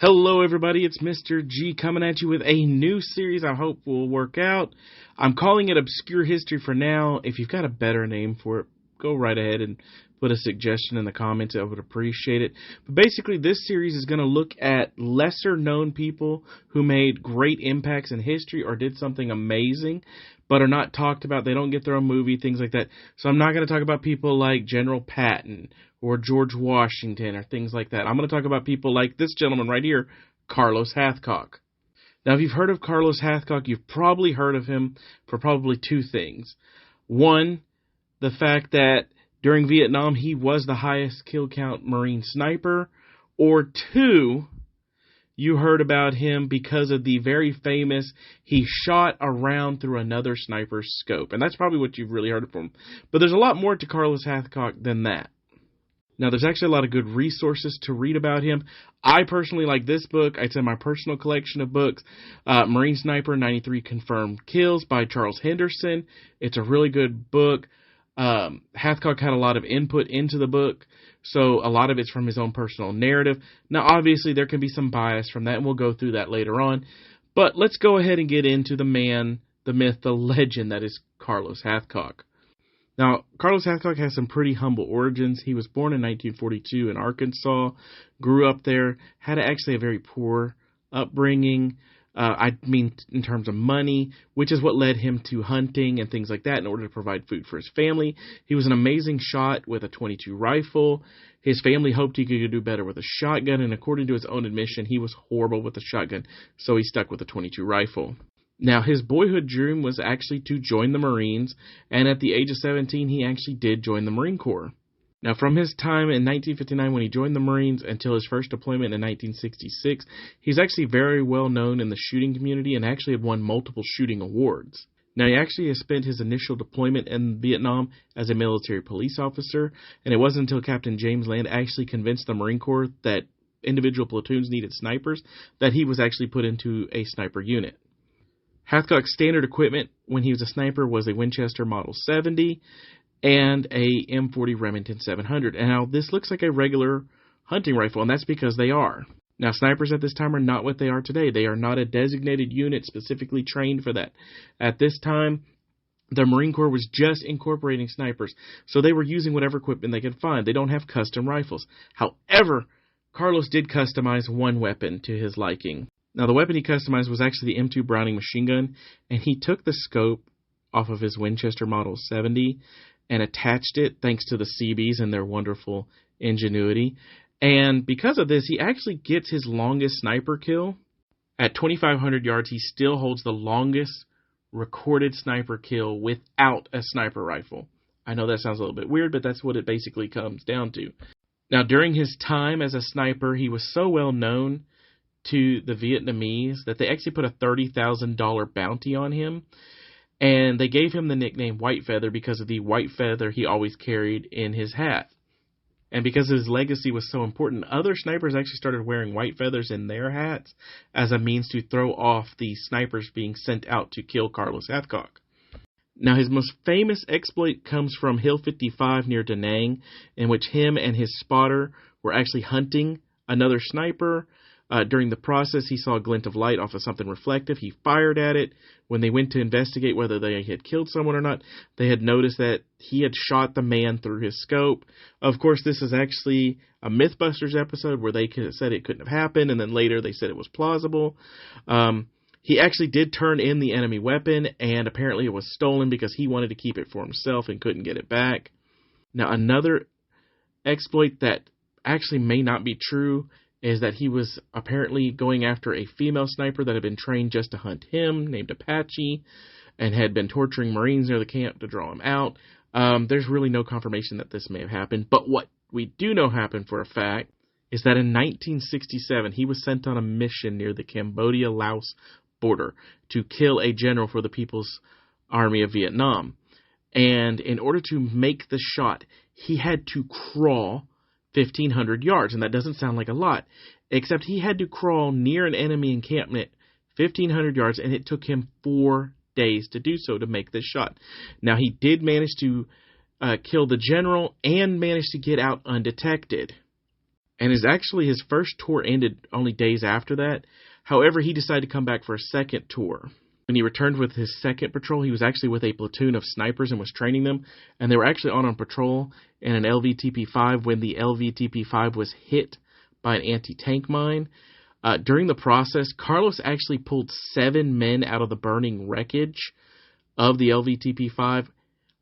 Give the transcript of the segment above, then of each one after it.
Hello everybody, it's Mr. G coming at you with a new series I hope will work out. I'm calling it Obscure History for now. If you've got a better name for it, go right ahead and put a suggestion in the comments. I would appreciate it. But basically this series is going to look at lesser known people who made great impacts in history or did something amazing but are not talked about. They don't get their own movie, things like that. So I'm not going to talk about people like General Patton or George Washington or things like that. I'm going to talk about people like this gentleman right here, Carlos Hathcock. Now, if you've heard of Carlos Hathcock, you've probably heard of him for probably two things. One, the fact that during Vietnam, he was the highest kill count Marine sniper. Or two, you heard about him because of the very famous, he shot a round through another sniper's scope. And that's probably what you've really heard from him. But there's a lot more to Carlos Hathcock than that. Now, there's actually a lot of good resources to read about him. I personally like this book. It's in my personal collection of books, Marine Sniper, 93 Confirmed Kills by Charles Henderson. It's a really good book. Hathcock had a lot of input into the book, so a lot of it's from his own personal narrative. Now, obviously, there can be some bias from that, and we'll go through that later on. But let's go ahead and get into the man, the myth, the legend that is Carlos Hathcock. Now, Carlos Hathcock has some pretty humble origins. He was born in 1942 in Arkansas, grew up there, had actually a very poor upbringing, in terms of money, which is what led him to hunting and things like that in order to provide food for his family. He was an amazing shot with a .22 rifle. His family hoped he could do better with a shotgun, and according to his own admission, he was horrible with a shotgun, so he stuck with a .22 rifle. Now, his boyhood dream was actually to join the Marines, and at the age of 17, he actually did join the Marine Corps. Now, from his time in 1959 when he joined the Marines until his first deployment in 1966, he's actually very well known in the shooting community and actually had won multiple shooting awards. Now, he actually has spent his initial deployment in Vietnam as a military police officer, and it wasn't until Captain James Land actually convinced the Marine Corps that individual platoons needed snipers that he was actually put into a sniper unit. Hathcock's standard equipment when he was a sniper was a Winchester Model 70 and a M40 Remington 700. And now this looks like a regular hunting rifle, and that's because they are. Now, snipers at this time are not what they are today. They are not a designated unit specifically trained for that. At this time, the Marine Corps was just incorporating snipers, so they were using whatever equipment they could find. They don't have custom rifles. However, Carlos did customize one weapon to his liking. Now, the weapon he customized was actually the M2 Browning machine gun, and he took the scope off of his Winchester Model 70 and attached it thanks to the CBs and their wonderful ingenuity. And because of this, he actually gets his longest sniper kill. At 2,500 yards, he still holds the longest recorded sniper kill without a sniper rifle. I know that sounds a little bit weird, but that's what it basically comes down to. Now, during his time as a sniper, he was so well known to the Vietnamese that they actually put a $30,000 bounty on him, and they gave him the nickname White Feather because of the white feather he always carried in his hat. And because his legacy was so important, other snipers actually started wearing white feathers in their hats as a means to throw off the snipers being sent out to kill Carlos Hathcock. Now, his most famous exploit comes from Hill 55 near Da Nang, in which him and his spotter were actually hunting another sniper. During the process, he saw a glint of light off of something reflective. He fired at it. When they went to investigate whether they had killed someone or not, they had noticed that he had shot the man through his scope. Of course, this is actually a Mythbusters episode where they said it couldn't have happened, and then later they said it was plausible. He actually did turn in the enemy weapon, and apparently it was stolen because he wanted to keep it for himself and couldn't get it back. Now, another exploit that actually may not be true is that he was apparently going after a female sniper that had been trained just to hunt him, named Apache, and had been torturing Marines near the camp to draw him out. There's really no confirmation that this may have happened, but what we do know happened for a fact is that in 1967, he was sent on a mission near the Cambodia-Laos border to kill a general for the People's Army of Vietnam. And in order to make the shot, he had to crawl 1,500 yards, and that doesn't sound like a lot, except he had to crawl near an enemy encampment 1,500 yards, and it took him 4 days to do so to make this shot. Now, he did manage to kill the general and managed to get out undetected. And his first tour ended only days after that. However, he decided to come back for a second tour. When he returned with his second patrol, he was actually with a platoon of snipers and was training them. And they were actually on patrol in an LVTP-5 when the LVTP-5 was hit by an anti-tank mine. During the process, Carlos actually pulled 7 men out of the burning wreckage of the LVTP-5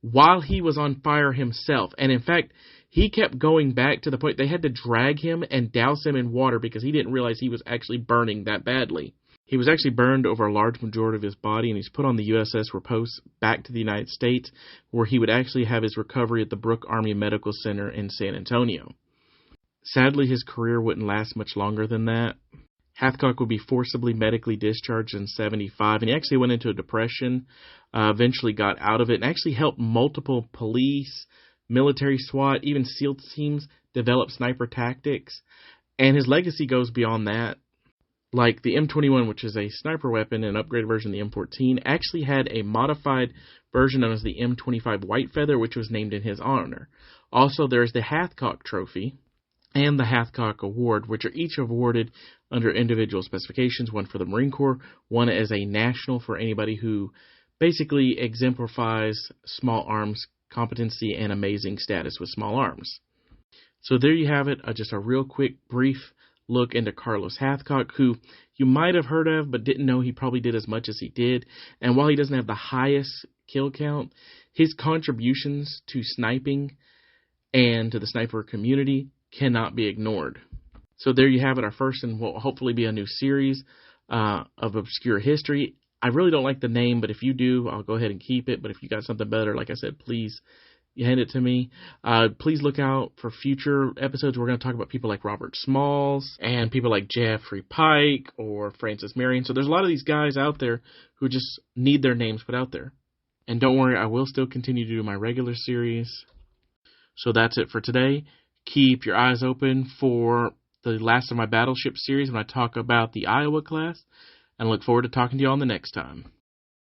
while he was on fire himself. And in fact, he kept going back to the point they had to drag him and douse him in water because he didn't realize he was actually burning that badly. He was actually burned over a large majority of his body, and he's put on the USS Repose back to the United States, where he would actually have his recovery at the Brooke Army Medical Center in San Antonio. Sadly, his career wouldn't last much longer than that. Hathcock would be forcibly medically discharged in 1975, and he actually went into a depression, eventually got out of it, and actually helped multiple police, military SWAT, even SEAL teams develop sniper tactics. And his legacy goes beyond that. Like the M21, which is a sniper weapon, an upgraded version of the M14, actually had a modified version known as the M25 Whitefeather, which was named in his honor. Also, there's the Hathcock Trophy and the Hathcock Award, which are each awarded under individual specifications, one for the Marine Corps, one as a national for anybody who basically exemplifies small arms competency and amazing status with small arms. So there you have it, just a real quick, brief look into Carlos Hathcock, who you might have heard of but didn't know he probably did as much as he did. And while he doesn't have the highest kill count, his contributions to sniping and to the sniper community cannot be ignored. So there you have it, our first and what will hopefully be a new series of obscure history. I really don't like the name, but if you do, I'll go ahead and keep it. But if you got something better, like I said, please hand it to me. Please look out for future episodes. We're going to talk about people like Robert Smalls and people like Jeffrey Pike or Francis Marion. So there's a lot of these guys out there who just need their names put out there. And don't worry, I will still continue to do my regular series. So that's it for today. Keep your eyes open for the last of my Battleship series when I talk about the Iowa class. And I look forward to talking to you on the next time.